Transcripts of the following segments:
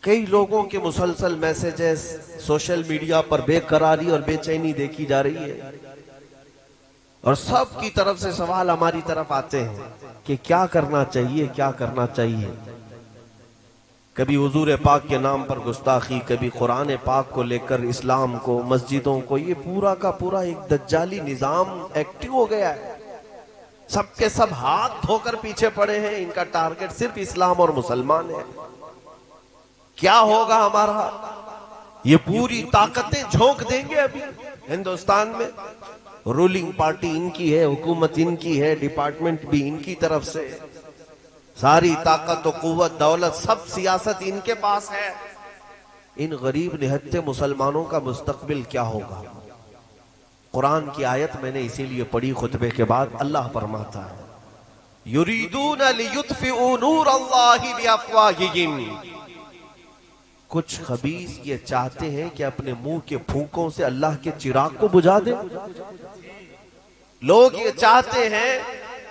کئی لوگوں کے مسلسل میسیجز سوشل میڈیا پر بے قراری اور بے چینی دیکھی جا رہی ہے، اور سب کی طرف سے سوال ہماری طرف آتے ہیں کہ کیا کرنا چاہیے، کیا کرنا چاہیے۔ کبھی حضور پاک کے نام پر گستاخی، کبھی قرآن پاک کو لے کر اسلام کو، مسجدوں کو، یہ پورا کا پورا ایک دجالی نظام ایکٹیو ہو گیا ہے۔ سب کے سب ہاتھ دھو کر پیچھے پڑے ہیں، ان کا ٹارگٹ صرف اسلام اور مسلمان ہے۔ کیا ہوگا ہمارا؟ یہ پوری طاقتیں جھونک دیں گے ابھی ہندوستان میں۔ رولنگ پارٹی ان کی ہے، حکومت ان کی ہے، ڈپارٹمنٹ بھی ان کی طرف سے، ساری طاقت و قوت، دولت، سب سیاست ان کے پاس ہے۔ ان غریب نہتے مسلمانوں کا مستقبل کیا ہوگا؟ قرآن کی آیت میں نے اسی لیے پڑھی خطبے کے بعد، اللہ فرماتا ہے یریدون لیطفئوا نور اللہ بافواہہم، کچھ خبیث یہ چاہتے ہیں کہ اپنے منہ کے پھونکوں سے اللہ کے چراغ کو بجھا دیں۔ لوگ یہ چاہتے ہیں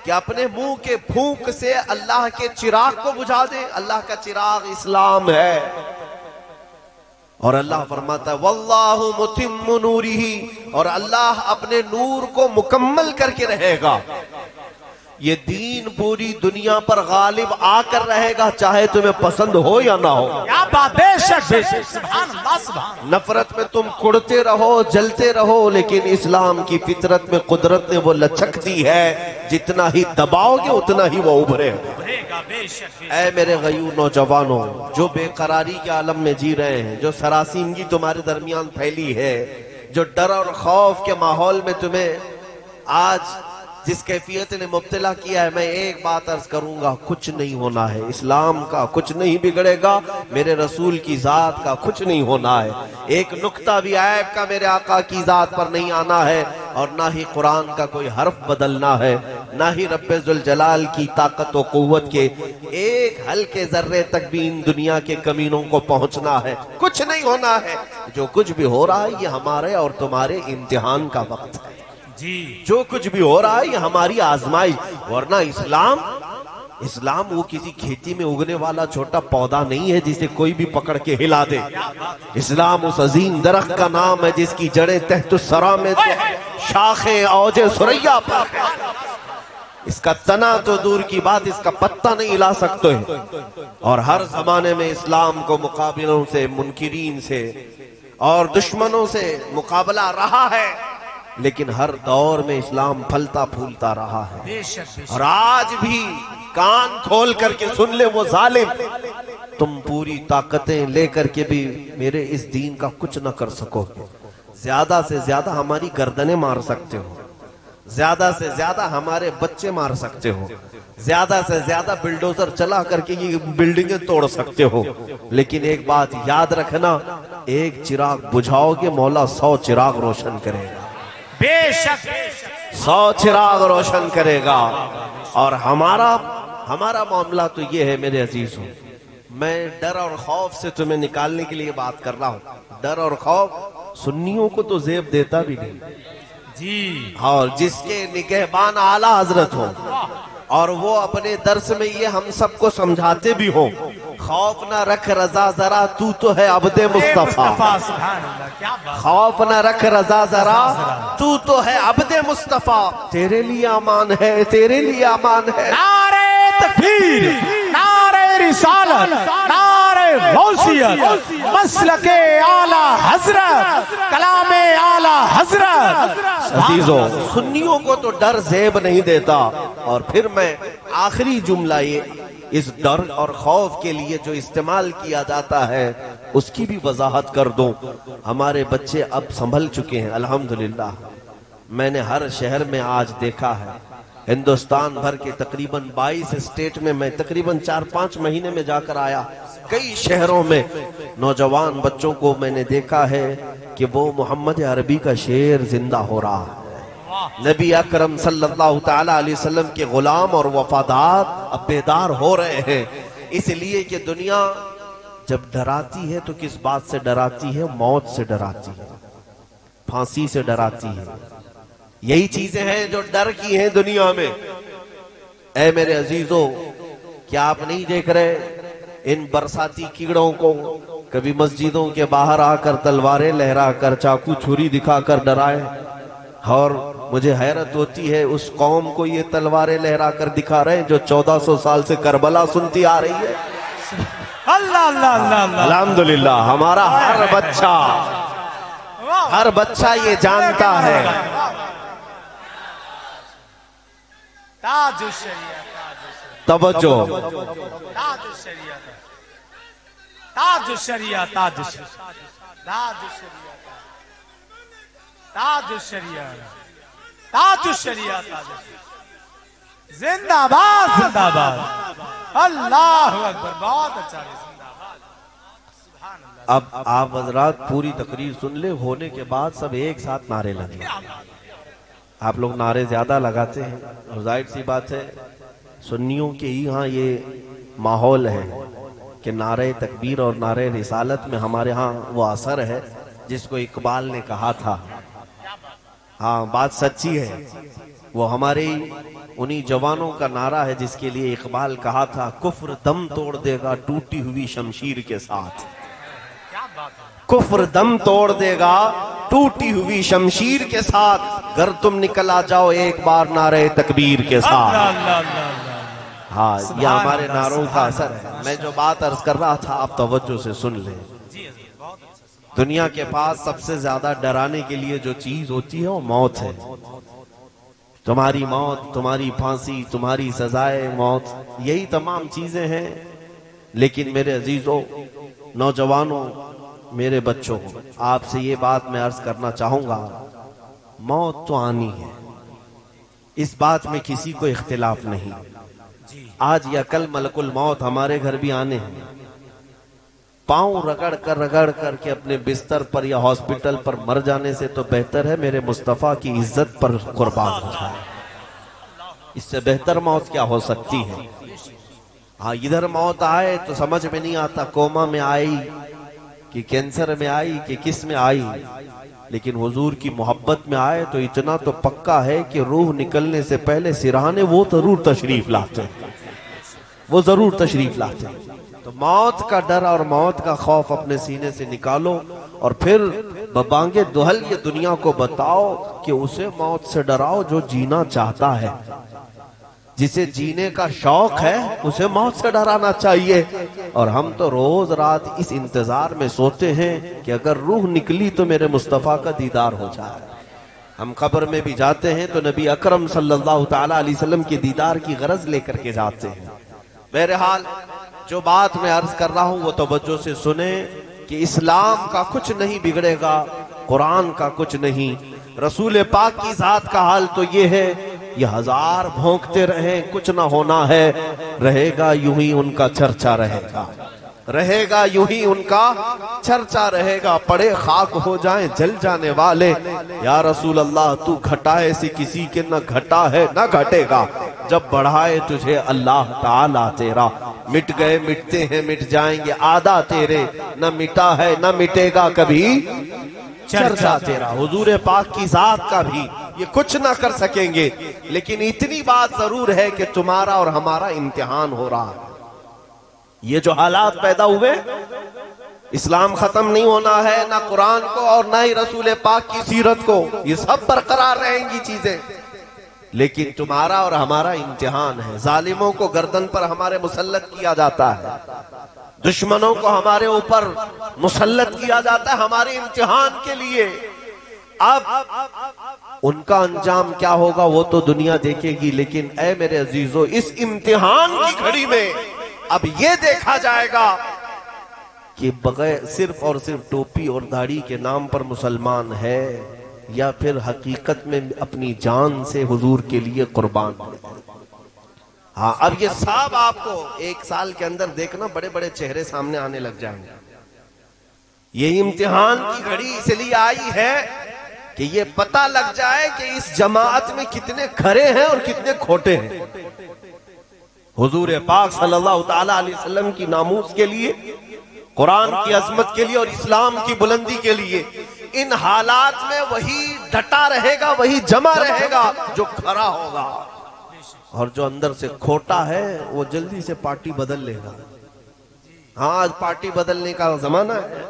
کہ اپنے منہ کے پھونک سے اللہ کے چراغ کو بجھا دیں۔ اللہ کا چراغ اسلام ہے، اور اللہ فرماتا ہے واللہ متم نورہ، اور اللہ اپنے نور کو مکمل کر کے رہے گا۔ یہ دین پوری دنیا پر غالب آ کر رہے گا، چاہے تمہیں پسند ہو یا نہ ہو۔ کیا بات، بے شک بے شک، سبحان اللہ سبحان۔ نفرت میں تم کڑتے رہو، جلتے رہو، لیکن اسلام کی فطرت میں قدرت نے وہ لچک دی ہے، جتنا ہی دباؤ گے اتنا ہی وہ ابھرے گا۔ اے میرے غیور نوجوانوں، جو بے قراری کے عالم میں جی رہے ہیں، جو سراسیمگی تمہارے درمیان پھیلی ہے، جو ڈر اور خوف کے ماحول میں تمہیں آج جس کیفیت نے مبتلا کیا ہے، میں ایک بات عرض کروں گا، کچھ نہیں ہونا ہے۔ اسلام کا کچھ نہیں بگڑے گا، میرے رسول کی ذات کا کچھ نہیں ہونا ہے۔ ایک نقطہ بھی عیب کا میرے آقا کی ذات پر نہیں آنا ہے، اور نہ ہی قرآن کا کوئی حرف بدلنا ہے، نہ ہی رب ذوالجلال کی طاقت و قوت کے ایک ہلکے ذرے تک بھی ان دنیا کے کمینوں کو پہنچنا ہے۔ کچھ نہیں ہونا ہے۔ جو کچھ بھی ہو رہا ہے یہ ہمارے اور تمہارے امتحان کا وقت ہے۔ جو کچھ بھی ہو رہا ہے یہ ہماری آزمائش، ورنہ اسلام وہ کسی کھیتی میں اگنے والا چھوٹا پودا نہیں ہے جسے کوئی بھی پکڑ کے ہلا دے۔ اسلام اس عظیم درخت کا نام ہے جس کی جڑیں تحت الثری میں، شاخیں اوج ثریا پر ہے۔ اس کا تنا تو دور کی بات، اس کا پتہ نہیں ہلا سکتے، اور ہر زمانے میں اسلام کو مقابلوں سے، منکرین سے اور دشمنوں سے مقابلہ رہا ہے، لیکن ہر دور میں اسلام پھلتا پھولتا رہا ہے۔ اور آج بھی کان کھول کر کے سن لے وہ ظالم، تم پوری طاقتیں لے کر کے بھی میرے اس دین کا کچھ نہ کر سکو گے۔ زیادہ سے زیادہ ہماری گردنیں مار سکتے ہو، زیادہ سے زیادہ ہمارے بچے مار سکتے ہو، زیادہ سے زیادہ بلڈوزر چلا کر کے یہ بلڈنگیں توڑ سکتے ہو، لیکن ایک بات یاد رکھنا، ایک چراغ بجھاؤ گے مولا 100 چراغ روشن کرے گا، بے شک 100 چراغ روشن کرے گا۔ اور ہمارا معاملہ تو یہ ہے میرے عزیزوں، میں ڈر اور خوف سے تمہیں نکالنے کے لیے بات کر رہا ہوں۔ ڈر اور خوف سنیوں کو تو زیب دیتا بھی نہیں جی، اور جس کے نگہبان اعلیٰ حضرت ہو اور وہ اپنے درس میں یہ ہم سب کو سمجھاتے بھی ہوں، خوف نہ رکھ رضا ذرا تو ہے عبد مصطفیٰ، خوف نہ رکھ رضا ذرا تو ہے عبد مصطفیٰ، تیرے لیے امان ہے، تیرے لیے امان ہے۔ نعرہ تکبیر، نعرہ رسالت، نعرہ غوثیت، مسلک اعلیٰ حضرت، کلام اعلیٰ حضرت۔ عزیزوں، سنیوں کو تو ڈر زیب نہیں دیتا۔ اور پھر میں آخری جملہ یہ اس ڈر اور خوف کے لیے جو استعمال کیا جاتا ہے اس کی بھی وضاحت کر دوں۔ ہمارے بچے اب سنبھل چکے ہیں الحمدللہ۔ میں نے ہر شہر میں آج دیکھا ہے، ہندوستان بھر کے تقریباً 22 اسٹیٹ میں میں تقریباً 4-5 مہینے میں جا کر آیا، کئی شہروں میں نوجوان بچوں کو میں نے دیکھا ہے کہ وہ محمد عربی کا شعر زندہ ہو رہا ہے۔ نبی اکرم صلی اللہ تعالی علیہ وسلم کے غلام اور وفادار اب بیدار ہو رہے ہیں، اس لیے کہ دنیا جب ڈراتی ہے تو کس بات سے ڈراتی ہے؟ موت سے ڈراتی ہے، پھانسی سے ڈراتی ہے۔ یہی چیزیں ہیں جو ڈر کی ہیں دنیا میں۔ اے میرے عزیزوں، کیا آپ نہیں دیکھ رہے ان برساتی کیڑوں کو کبھی مسجدوں کے باہر آ کر تلواریں لہرا کر چاقو چھری دکھا کر ڈرائے، اور مجھے حیرت ہوتی ہے اس قوم کو یہ تلواریں لہرا کر دکھا رہے ہیں جو 1400 سال سے کربلا سنتی آ رہی ہے۔ اللہ اللہ اللہ اللہ، الحمدللہ ہمارا ہر بچہ یہ جانتا ہے۔ تاج الشریعہ، توجہ، تاج الشریعہ، تاج الشریعہ، تاج الشریعہ، تاج الشریعہ، تاج الشریعہ، تاج الشریعہ، تاج الشریعہ، زندہ باد، زندہ باد، اللہ اکبر، بہت اچھا ہے، زندہ باد، سبحان اللہ۔ اب آپ حضرات پوری تقریر سن لے، ہونے کے بعد سب ایک ساتھ نعرے لگیں۔ آپ لوگ نعرے زیادہ لگاتے ہیں اور ظاہر سی بات ہے سنیوں کے ہی ہاں یہ ماحول ہے کہ نعرہ تکبیر اور نعرہ رسالت میں ہمارے ہاں وہ اثر ہے جس کو اقبال نے کہا تھا۔ ہاں بات سچی ہے، وہ ہمارے انہی جوانوں کا نعرہ ہے جس کے لیے اقبال کہا تھا، کفر دم توڑ دے گا ٹوٹی ہوئی شمشیر کے ساتھ، کفر دم توڑ دے گا ٹوٹی ہوئی شمشیر کے ساتھ، گر تم نکل آ جاؤ ایک بار نعرہ تکبیر کے ساتھ۔ ہاں یہ ہمارے نعروں کا اثر ہے۔ میں جو بات عرض کر رہا تھا آپ توجہ سے سن لیں۔ دنیا کے پاس سب سے زیادہ ڈرانے کے لیے جو چیز ہوتی ہے وہ موت ہے۔ تمہاری موت، تمہاری پھانسی، تمہاری سزائے موت، یہی تمام چیزیں ہیں۔ لیکن میرے عزیزوں، نوجوانوں، میرے بچوں، آپ سے یہ بات میں عرض کرنا چاہوں گا، موت تو آنی ہے، اس بات میں کسی کو اختلاف نہیں۔ آج یا کل ملک الموت ہمارے گھر بھی آنے ہیں۔ پاؤں رگڑ کر کے اپنے بستر پر یا ہاسپٹل پر مر جانے سے تو بہتر ہے میرے مصطفیٰ کی عزت پر قربان ہو جائے۔ اس سے بہتر موت کیا ہو سکتی ہے؟ ہاں ادھر موت آئے تو سمجھ میں نہیں آتا کوما میں آئی کہ کینسر میں آئی کہ کس میں آئی، لیکن حضور کی محبت میں آئے تو اتنا تو پکا ہے کہ روح نکلنے سے پہلے سرہانے وہ ضرور تشریف لاتے ہیں، وہ ضرور تشریف لاتے ہیں۔ تو موت کا ڈر اور موت کا خوف اپنے سینے سے نکالو اور پھر ببانگے دہل یہ دنیا کو بتاؤ کہ اسے موت سے ڈراؤ جو جینا چاہتا ہے، جسے جینے کا شوق ہے اسے موت سے ڈرانا چاہیے۔ اور ہم تو روز رات اس انتظار میں سوتے ہیں کہ اگر روح نکلی تو میرے مصطفیٰ کا دیدار ہو جائے۔ ہم قبر میں بھی جاتے ہیں تو نبی اکرم صلی اللہ تعالیٰ علیہ وسلم کے دیدار کی غرض لے کر کے جاتے ہیں۔ بہرحال جو بات میں عرض کر رہا ہوں وہ توجہ سے سنیں کہ اسلام کا کچھ نہیں بگڑے گا، قرآن کا کچھ نہیں، رسول پاک کی ذات کا حال تو یہ ہے، یہ ہزار بھونکتے رہیں کچھ نہ ہونا ہے، رہے گا یوں ہی ان کا چرچا رہے گا، رہے گا یوں ہی ان کا چرچا رہے گا، پڑے خاک ہو جائیں جل جانے والے، یا رسول اللہ تو گھٹائے سے کسی کے نہ گھٹا ہے نہ گھٹے گا، جب بڑھائے تجھے اللہ تعالیٰ تیرا، مٹ گئے مٹتے ہیں مٹ جائیں گے آدھا تیرے، نہ مٹا ہے نہ مٹے گا کبھی چرچا تیرا۔ حضور پاک کی ذات کا بھی یہ کچھ نہ کر سکیں گے، لیکن اتنی بات ضرور ہے کہ تمہارا اور ہمارا امتحان ہو رہا ہے۔ یہ جو حالات پیدا ہوئے، اسلام ختم نہیں ہونا ہے، نہ قرآن کو اور نہ ہی رسول پاک کی سیرت کو، یہ سب برقرار رہیں گی چیزیں، لیکن تمہارا اور ہمارا امتحان ہے۔ ظالموں کو گردن پر ہمارے مسلط کیا جاتا ہے، دشمنوں کو ہمارے اوپر مسلط کیا جاتا ہے ہمارے امتحان کے لیے۔ اب ان کا انجام کیا ہوگا وہ تو دنیا دیکھے گی، لیکن اے میرے عزیزو اس امتحان کی گھڑی میں اب یہ دیکھا جائے گا کہ بغیر صرف اور صرف ٹوپی اور داڑھی کے نام پر مسلمان ہے یا پھر حقیقت میں اپنی جان سے حضور کے لیے قربان ہے۔ ہاں اب یہ سب آپ کو ایک سال کے اندر دیکھنا بڑے بڑے چہرے سامنے آنے لگ جائیں گے۔ یہ امتحان کی گھڑی اس لیے آئی ہے کہ یہ پتہ لگ جائے کہ اس جماعت میں کتنے کھرے ہیں اور کتنے کھوٹے ہیں۔ حضور پاک صلی اللہ تعالیٰ علیہ وسلم کی ناموس کے لیے، قرآن کی عظمت کے لیے اور اسلام کی بلندی کے لیے ان حالات میں وہی ڈٹا رہے گا، وہی جمع رہے گا جو کھرا ہوگا، اور جو اندر سے کھوٹا ہے وہ جلدی سے پارٹی بدل لے گا۔ ہاں آج پارٹی بدلنے کا زمانہ ہے،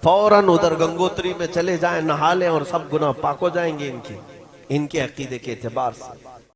فوراً ادھر گنگوتری میں چلے جائیں، نہا لیں اور سب گناہ پاک ہو جائیں گے ان کے عقیدے کے اعتبار سے۔